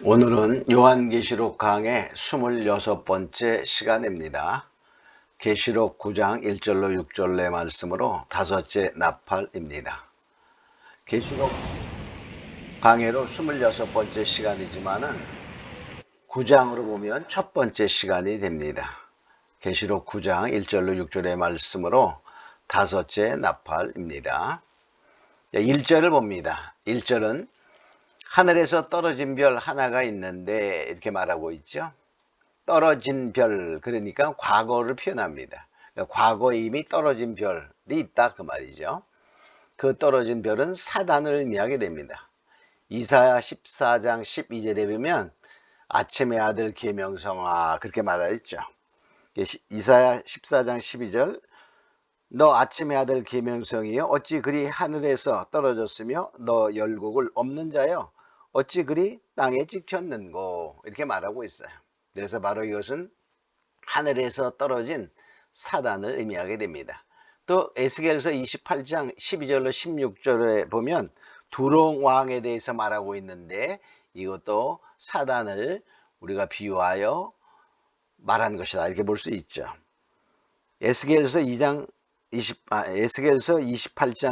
오늘은 요한계시록 강의 26번째 시간입니다. 계시록 9장 1절로 6절의 말씀으로 다섯째 나팔입니다. 계시록 강의로 26번째 시간이지만은 9장으로 보면 첫 번째 시간이 됩니다. 계시록 9장 1절로 6절의 말씀으로 다섯째 나팔입니다. 1절을 봅니다. 1절은 하늘에서 떨어진 별 하나가 있는데 이렇게 말하고 있죠. 떨어진 별, 그러니까 과거를 표현합니다. 그러니까 과거에 이미 떨어진 별이 있다 그 말이죠. 그 떨어진 별은 사단을 의미하게 됩니다. 이사야 14장 12절에 보면 아침의 아들 계명성아 그렇게 말하였죠. 이사야 14장 12절 너 아침의 아들 계명성이여 어찌 그리 하늘에서 떨어졌으며 너 열국을 없는 자여 어찌 그리 땅에 찍혔는고 이렇게 말하고 있어요. 그래서 바로 이것은 하늘에서 떨어진 사단을 의미하게 됩니다. 또 에스겔서 28장 12절로 16절에 보면 두롱왕에 대해서 말하고 있는데 이것도 사단을 우리가 비유하여 말한 것이다 이렇게 볼 수 있죠. 에스겔서 28장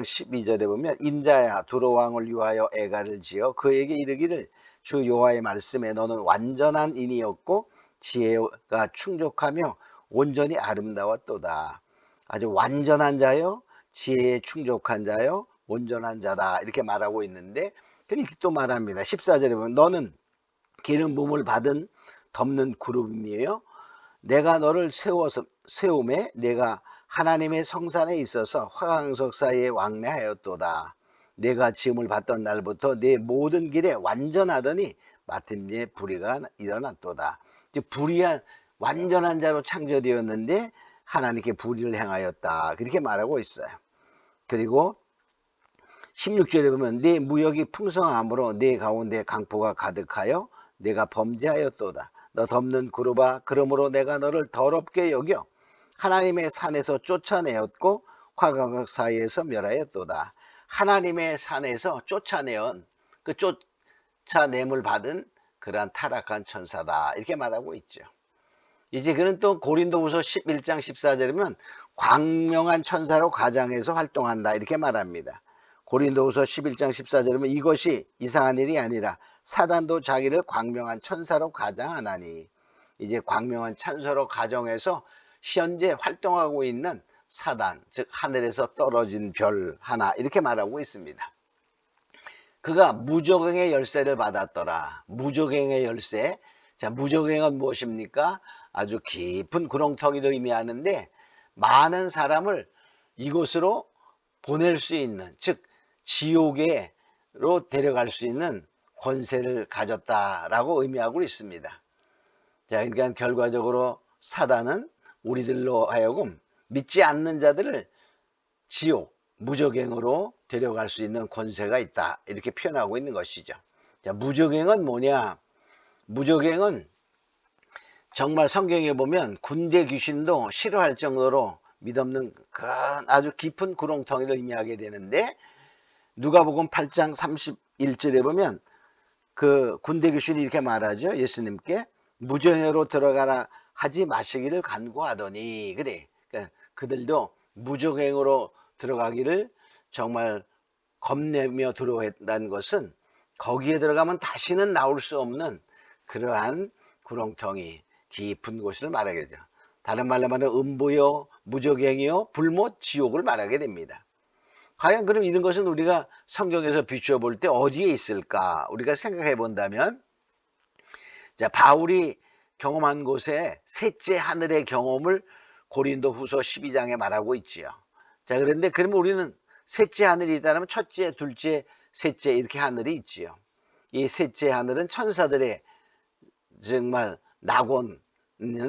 12절에 보면 인자야 두로왕을 위하여 애가를 지어 그에게 이르기를 주 여호와의 말씀에 너는 완전한 인이었고 지혜가 충족하며 온전히 아름다웠도다. 아주 완전한 자요 지혜에 충족한 자요 온전한 자다 이렇게 말하고 있는데 그렇게 또 말합니다. 14절에 보면 너는 기름 부음을 받은 덮는 구름이며 내가 너를 세움에 내가 하나님의 성산에 있어서 화강석 사이에 왕래하였도다. 내가 지음을 받던 날부터 내 모든 길에 완전하더니 마침내 불의가 일어났도다. 불의한 완전한 자로 창조되었는데 하나님께 불의를 행하였다. 그렇게 말하고 있어요. 그리고 16절에 보면 내 무역이 풍성함으로 내 가운데 강포가 가득하여 내가 범죄하였도다. 너 덮는 구루바 그러므로 내가 너를 더럽게 여겨 하나님의 산에서 쫓아내었고 화강석 사이에서 멸하였도다. 하나님의 산에서 쫓아내온 그 쫓아냄을 받은 그러한 타락한 천사다 이렇게 말하고 있죠. 이제 그는 또 고린도후서 11장 14절이면 광명한 천사로 가장해서 활동한다 이렇게 말합니다. 고린도후서 11장 14절이면 이것이 이상한 일이 아니라 사단도 자기를 광명한 천사로 가장하나니 이제 광명한 천사로 가정해서 현재 활동하고 있는 사단, 즉 하늘에서 떨어진 별 하나 이렇게 말하고 있습니다. 그가 무저갱의 열쇠를 받았더라. 무저갱의 열쇠. 자, 무저갱은 무엇입니까? 아주 깊은 구렁텅이를 의미하는데 많은 사람을 이곳으로 보낼 수 있는, 즉 지옥으로 데려갈 수 있는 권세를 가졌다라고 의미하고 있습니다. 자, 그러니까 결과적으로 사단은 우리들로 하여금 믿지 않는 자들을 지옥, 무저갱으로 데려갈 수 있는 권세가 있다 이렇게 표현하고 있는 것이죠. 자, 무저갱은 뭐냐? 무저갱은 정말 성경에 보면 군대 귀신도 싫어할 정도로 믿없는 아주 깊은 구렁텅이를 의미하게 되는데 누가복음 8장 31절에 보면 그 군대 귀신이 이렇게 말하죠. 예수님께 무저갱으로 들어가라 하지 마시기를 간구하더니 그래. 그러니까 그들도 무저갱으로 들어가기를 정말 겁내며 들어왔다는 것은 거기에 들어가면 다시는 나올 수 없는 그러한 구렁텅이 깊은 곳을 말하게 되죠. 다른 말로 말하면 음부요, 무저갱이요, 불못, 지옥을 말하게 됩니다. 과연 그럼 이런 것은 우리가 성경에서 비추어 볼 때 어디에 있을까? 우리가 생각해 본다면 자, 바울이 경험한 곳에 셋째 하늘의 경험을 고린도 후서 12장에 말하고 있지요. 자, 그런데 그러면 우리는 셋째 하늘이 있다면 첫째, 둘째, 셋째 이렇게 하늘이 있지요. 이 셋째 하늘은 천사들의 정말 낙원은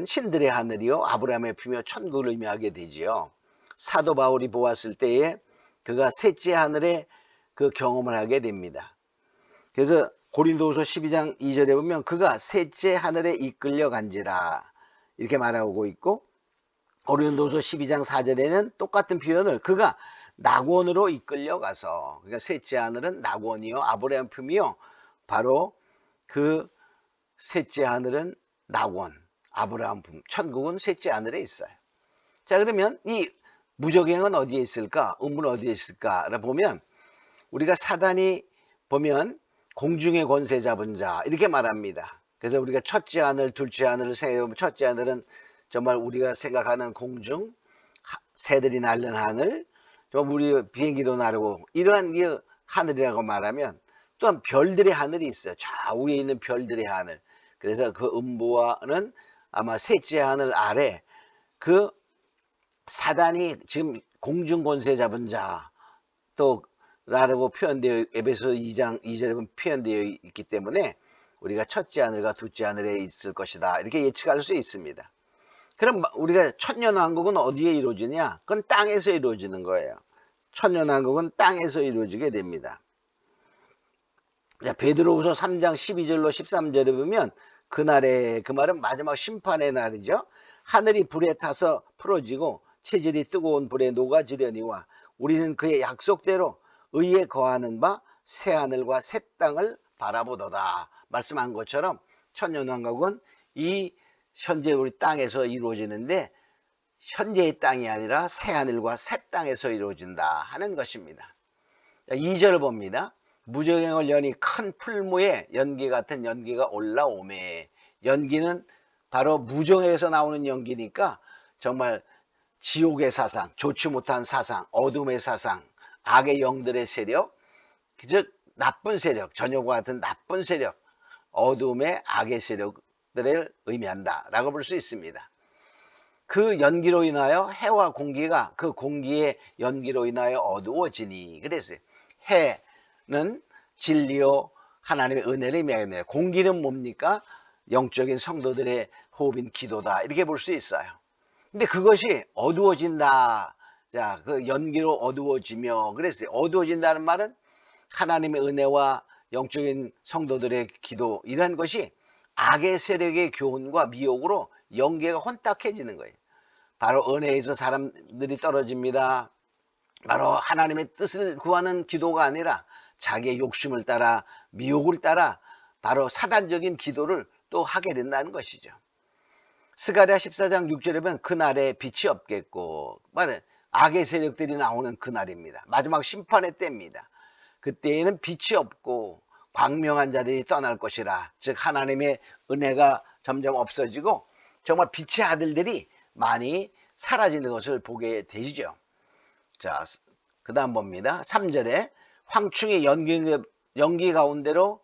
신들의 하늘이요 아브라함의 피며 천국을 의미하게 되지요. 사도 바울이 보았을 때에 그가 셋째 하늘의 그 경험을 하게 됩니다. 그래서 고린도후서 12장 2절에 보면 그가 셋째 하늘에 이끌려 간지라 이렇게 말하고 있고 고린도후서 12장 4절에는 똑같은 표현을 그가 낙원으로 이끌려 가서 그러니까 셋째 하늘은 낙원이요 아브라함 품이요 바로 그 셋째 하늘은 낙원, 아브라함 품, 천국은 셋째 하늘에 있어요. 자, 그러면 이 무적행은 어디에 있을까? 음은 어디에 있을까를 보면 우리가 사단이 보면 공중의 권세 잡은 자 이렇게 말합니다. 그래서 우리가 첫째 하늘, 둘째 하늘을 생각해보면 첫째 하늘은 정말 우리가 생각하는 공중, 새들이 날는 하늘, 좀 우리 비행기도 나르고 이러한 하늘이라고 말하면 또한 별들의 하늘이 있어요. 저 위에 있는 별들의 하늘. 그래서 그 음부와는 아마 셋째 하늘 아래 그 사단이 지금 공중 권세 잡은 자 또 라고 표현되어 에베소 2장 2절에 보면 표현되어 있기 때문에 우리가 첫째 하늘과 둘째 하늘에 있을 것이다 이렇게 예측할 수 있습니다. 그럼 우리가 천년왕국은 어디에 이루어지냐? 그건 땅에서 이루어지는 거예요. 천년왕국은 땅에서 이루어지게 됩니다. 베드로후서 3장 12절로 13절에 보면 그날에, 그 말은 마지막 심판의 날이죠. 하늘이 불에 타서 풀어지고 체질이 뜨거운 불에 녹아지려니와 우리는 그의 약속대로 의에 거하는 바 새 하늘과 새 땅을 바라보도다 말씀한 것처럼 천년왕국은 이 현재 우리 땅에서 이루어지는데 현재의 땅이 아니라 새 하늘과 새 땅에서 이루어진다 하는 것입니다. 2절을 봅니다. 무적행을 여니 큰 풀무에 연기 같은 연기가 올라오매. 연기는 바로 무적에서 나오는 연기니까 정말 지옥의 사상, 좋지 못한 사상, 어둠의 사상, 악의 영들의 세력, 즉 나쁜 세력, 저녁과 같은 나쁜 세력, 어둠의 악의 세력들을 의미한다 라고 볼 수 있습니다. 그 연기로 인하여 해와 공기가 그 공기의 연기로 인하여 어두워지니 그랬어요. 해는 진리요 하나님의 은혜를 의미합니다. 공기는 뭡니까? 영적인 성도들의 호흡인 기도다 이렇게 볼 수 있어요. 근데 그것이 어두워진다. 자, 그 연기로 어두워지며 그랬어요. 어두워진다는 말은 하나님의 은혜와 영적인 성도들의 기도 이런 것이 악의 세력의 교훈과 미혹으로 연계가 혼탁해지는 거예요. 바로 은혜에서 사람들이 떨어집니다. 바로 하나님의 뜻을 구하는 기도가 아니라 자기의 욕심을 따라 미혹을 따라 바로 사단적인 기도를 또 하게 된다는 것이죠. 스가랴 14장 6절에 보면 그날에 빛이 없겠고 말은 악의 세력들이 나오는 그날입니다. 마지막 심판의 때입니다. 그때에는 빛이 없고 광명한 자들이 떠날 것이라 즉 하나님의 은혜가 점점 없어지고 정말 빛의 아들들이 많이 사라지는 것을 보게 되시죠. 자, 그 다음 봅니다. 3절에 황충이 연기 가운데로부터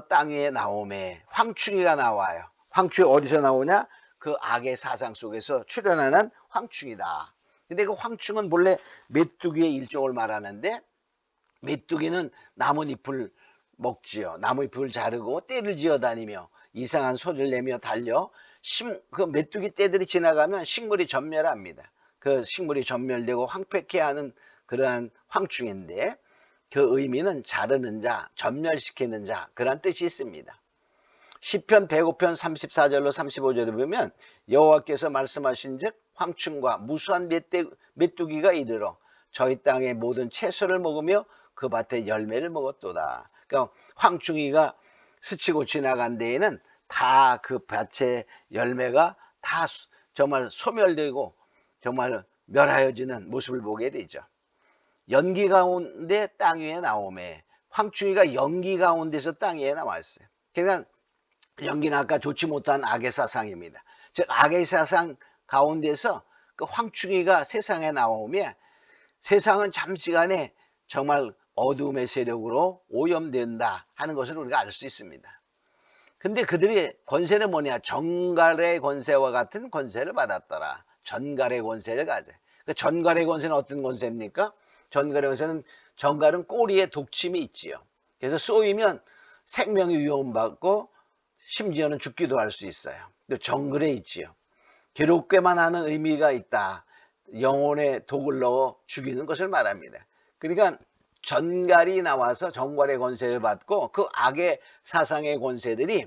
땅 위에 나오매. 황충이가 나와요. 황충이 어디서 나오냐? 그 악의 사상 속에서 출현하는 황충이다. 근데 그 황충은 본래 메뚜기의 일종을 말하는데 메뚜기는 나뭇잎을 먹지요. 나뭇잎을 자르고 떼를 지어 다니며 이상한 소리를 내며 달려 그 메뚜기 떼들이 지나가면 식물이 전멸합니다. 그 식물이 전멸되고 황폐케 하는 그러한 황충인데 그 의미는 자르는 자, 전멸시키는 자 그런 뜻이 있습니다. 시편 105편 34절로 35절에 보면 여호와께서 말씀하신즉 황충과 무수한 메뚜기가 이르러 저희 땅의 모든 채소를 먹으며 그 밭의 열매를 먹었도다. 그러니까 황충이가 스치고 지나간 데에는 다 그 밭의 열매가 다 정말 소멸되고 정말 멸하여지는 모습을 보게 되죠. 연기 가운데 땅 위에 나오매. 황충이가 연기 가운데서 땅 위에 나왔어요. 그러니까 연기는 아까 좋지 못한 악의 사상입니다. 즉 악의 사상 가운데서 그 황충이가 세상에 나오면 세상은 잠시간에 정말 어두움의 세력으로 오염된다 하는 것을 우리가 알 수 있습니다. 근데 그들의 권세는 뭐냐? 전갈의 권세와 같은 권세를 받았더라. 전갈의 권세를 가져. 그 전갈의 권세는 어떤 권세입니까? 전갈의 권세는 전갈은 꼬리에 독침이 있지요. 그래서 쏘이면 생명이 위험받고 심지어는 죽기도 할 수 있어요. 또 정글에 있지요. 괴롭게만 하는 의미가 있다. 영혼에 독을 넣어 죽이는 것을 말합니다. 그러니까 전갈이 나와서 전갈의 권세를 받고 그 악의 사상의 권세들이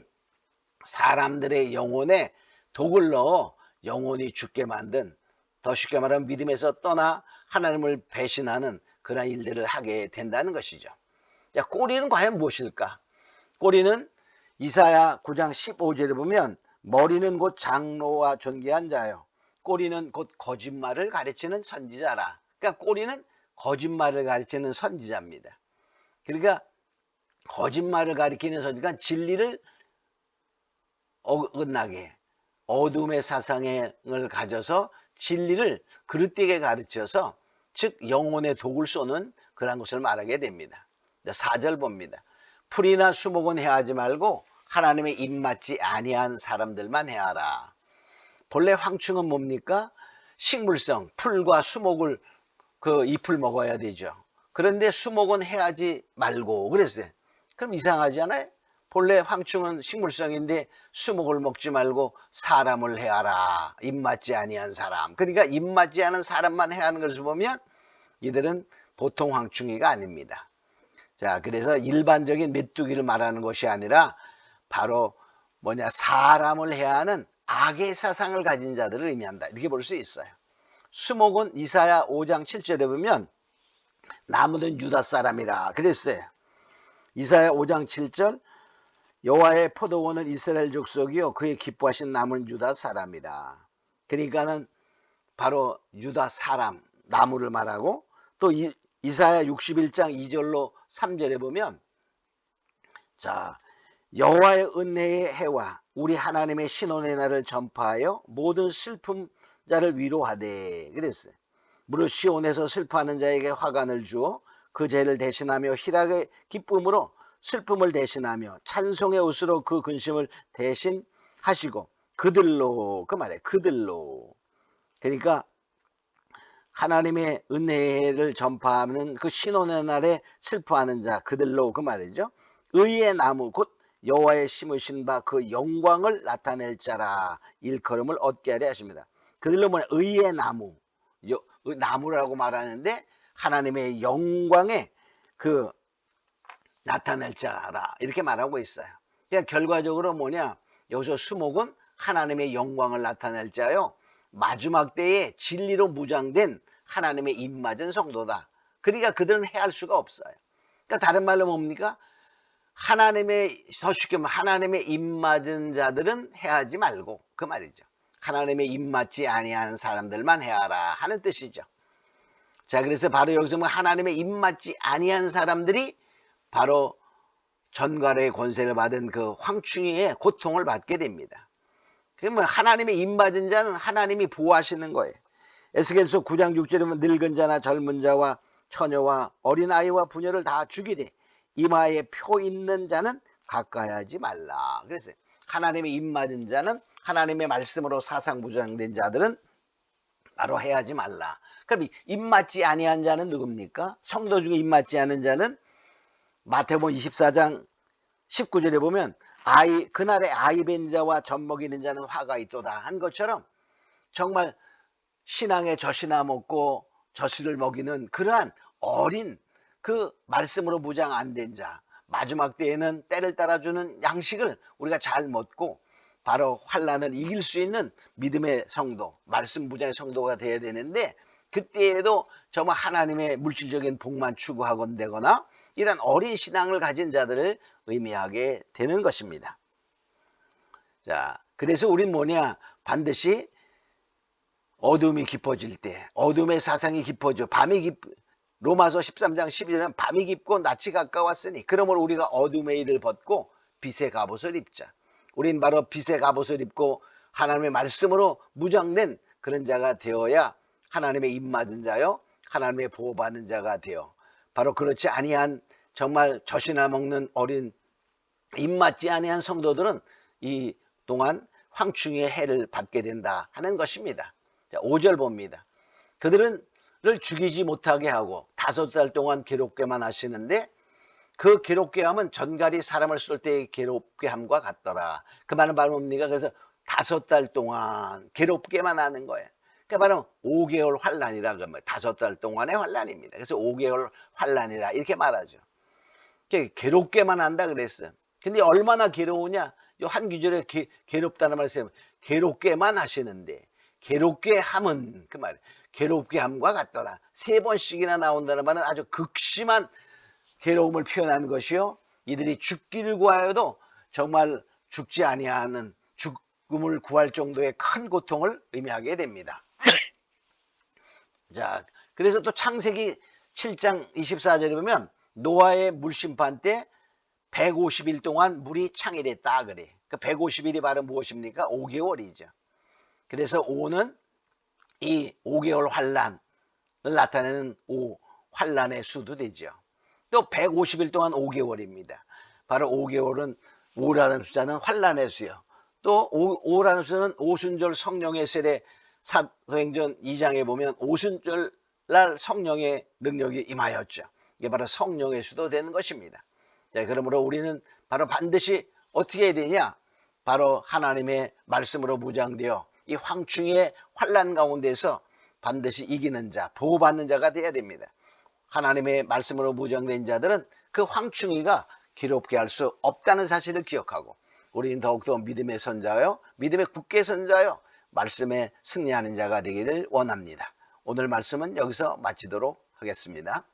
사람들의 영혼에 독을 넣어 영혼이 죽게 만든, 더 쉽게 말하면 믿음에서 떠나 하나님을 배신하는 그런 일들을 하게 된다는 것이죠. 자, 꼬리는 과연 무엇일까? 꼬리는 이사야 9장 15절에 보면 머리는 곧 장로와 존귀한 자요 꼬리는 곧 거짓말을 가르치는 선지자라. 그러니까 꼬리는 거짓말을 가르치는 선지자입니다. 그러니까 거짓말을 가리키는 선지자가 진리를 어긋나게 어둠의 사상을 가져서 진리를 그릇되게 가르쳐서 즉 영혼의 독을 쏘는 그런 것을 말하게 됩니다. 4절 봅니다. 풀이나 수목은 해하지 말고 하나님의 입맞지 아니한 사람들만 해하라. 본래 황충은 뭡니까? 식물성 풀과 수목을 그 잎을 먹어야 되죠. 그런데 수목은 해하지 말고 그랬어요. 그럼 이상하지 않아요? 본래 황충은 식물성인데 수목을 먹지 말고 사람을 해하라. 입맞지 아니한 사람. 그러니까 입맞지 않은 사람만 해하는 것을 보면 이들은 보통 황충이가 아닙니다. 자, 그래서 일반적인 메뚜기를 말하는 것이 아니라 바로 사람을 해하는 악의 사상을 가진 자들을 의미한다. 이렇게 볼 수 있어요. 수목은 이사야 5장 7절에 보면 나무는 유다 사람이라 그랬어요. 이사야 5장 7절 여호와의 포도원은 이스라엘 족속이요 그의 기뻐하신 나무는 유다 사람이라. 그러니까는 바로 유다 사람 나무를 말하고 또 이사야 61장 2절로 3절에 보면 자 여호와의 은혜의 해와 우리 하나님의 신원의 날을 전파하여 모든 슬픔 자를 위로하되 그랬어요. 무릇 시온에서 슬퍼하는 자에게 화관을 주어 그 죄를 대신하며 희락의 기쁨으로 슬픔을 대신하며 찬송의 옷으로 그 근심을 대신하시고 그들로 그 말에 그들로 그러니까 하나님의 은혜를 전파하는 그 신혼의 날에 슬퍼하는 자 그들로 그 말이죠. 의의 나무 곧 여호와의 심으신 바 그 영광을 나타낼 자라 일컬음을 얻게 하려 하십니다. 그들로 의의 나무 나무라고 말하는데 하나님의 영광에 그 나타낼 자라 이렇게 말하고 있어요. 그러니까 결과적으로 여기서 수목은 하나님의 영광을 나타낼 자요 마지막 때에 진리로 무장된 하나님의 입맞은 성도다. 그러니까 그들은 해할 수가 없어요. 그러니까 다른 말로 뭡니까? 더 쉽게 말하면 하나님의 입맞은 자들은 해하지 말고 그 말이죠. 하나님의 입맞지 아니하는 사람들만 해하라 하는 뜻이죠. 자, 그래서 바로 여기서 하나님의 입맞지 아니한 사람들이 바로 전갈의 권세를 받은 그 황충이의 고통을 받게 됩니다. 그러면 하나님의 입맞은 자는 하나님이 보호하시는 거예요. 에스겔서 9장 6절에 보면 늙은 자나 젊은 자와 처녀와 어린아이와 부녀를 다 죽이되 이마에 표 있는 자는 가까이 하지 말라. 그래서 하나님의 입맞은 자는 하나님의 말씀으로 사상무장된 자들은 바로 해하지 말라. 그럼 입맞지 아니한 자는 누굽니까? 성도 중에 입맞지 않은 자는 마태복음 24장 19절에 보면 그날에 아이 뵌 자와 젖 먹이는 자는 화가 있도다 한 것처럼 정말 신앙의 젖이나 먹고 젖을 먹이는 그러한 어린 그 말씀으로 무장 안 된 자 마지막 때에는 때를 따라주는 양식을 우리가 잘 먹고 바로 환난을 이길 수 있는 믿음의 성도 말씀 무장의 성도가 되어야 되는데 그때에도 정말 하나님의 물질적인 복만 추구하건대거나 이런 어린 신앙을 가진 자들을 의미하게 되는 것입니다. 자, 그래서 우린 반드시 어둠이 깊어질 때 어둠의 사상이 깊어져 로마서 13장 12절은 밤이 깊고 낮이 가까웠으니 그러므로 우리가 어둠의 일을 벗고 빛의 갑옷을 입자. 우린 바로 빛의 갑옷을 입고 하나님의 말씀으로 무장된 그런 자가 되어야 하나님의 입맞은 자요 하나님의 보호받는 자가 되어 바로 그렇지 아니한 정말 젖이나 먹는 어린 입맞지 아니한 성도들은 이 동안 황충의 해를 받게 된다 하는 것입니다. 자, 5절 봅니다. 그들을 죽이지 못하게 하고 5달 동안 괴롭게만 하시는데 그 괴롭게 함은 전갈이 사람을 쏠 때의 괴롭게 함과 같더라. 그 말은 바로 뭡니까? 그래서 5달 동안 괴롭게만 하는 거예요. 그러니까 바로 5개월 환란이라 그러면 5달 동안의 환란입니다. 그래서 5개월 환란이라 이렇게 말하죠. 괴롭게만 한다 그랬어요. 근데 얼마나 괴로우냐? 요 한 구절에 괴롭다는 말을 쓰면 괴롭게만 하시는데 괴롭게 함은 그 말 괴롭게 함과 같더라. 3번씩이나 나온다는 말은 아주 극심한 괴로움을 표현한 것이요. 이들이 죽기를 구하여도 정말 죽지 아니하는 죽음을 구할 정도의 큰 고통을 의미하게 됩니다. 자, 그래서 또 창세기 7장 24절에 보면 노아의 물심판 때 150일 동안 물이 창일했다 그래. 그 150일이 바로 무엇입니까? 5개월이죠. 그래서 5는 이 5개월 환란을 나타내는 환란의 수도 되죠. 또 150일 동안 5개월입니다. 바로 5개월은 5라는 숫자는 환란의 수요. 또 5라는 숫자는 오순절 성령의 세례 사도행전 2장에 보면 오순절 날 성령의 능력이 임하였죠. 이게 바로 성령의 수도 되는 것입니다. 자, 그러므로 우리는 바로 반드시 어떻게 해야 되냐? 바로 하나님의 말씀으로 무장되어 이 황충의 환란 가운데서 반드시 이기는 자, 보호받는 자가 되어야 됩니다. 하나님의 말씀으로 무장된 자들은 그 황충이가 기롭게 할 수 없다는 사실을 기억하고 우리는 더욱더 믿음의 선자요, 믿음의 굳게 선자요, 말씀에 승리하는 자가 되기를 원합니다. 오늘 말씀은 여기서 마치도록 하겠습니다.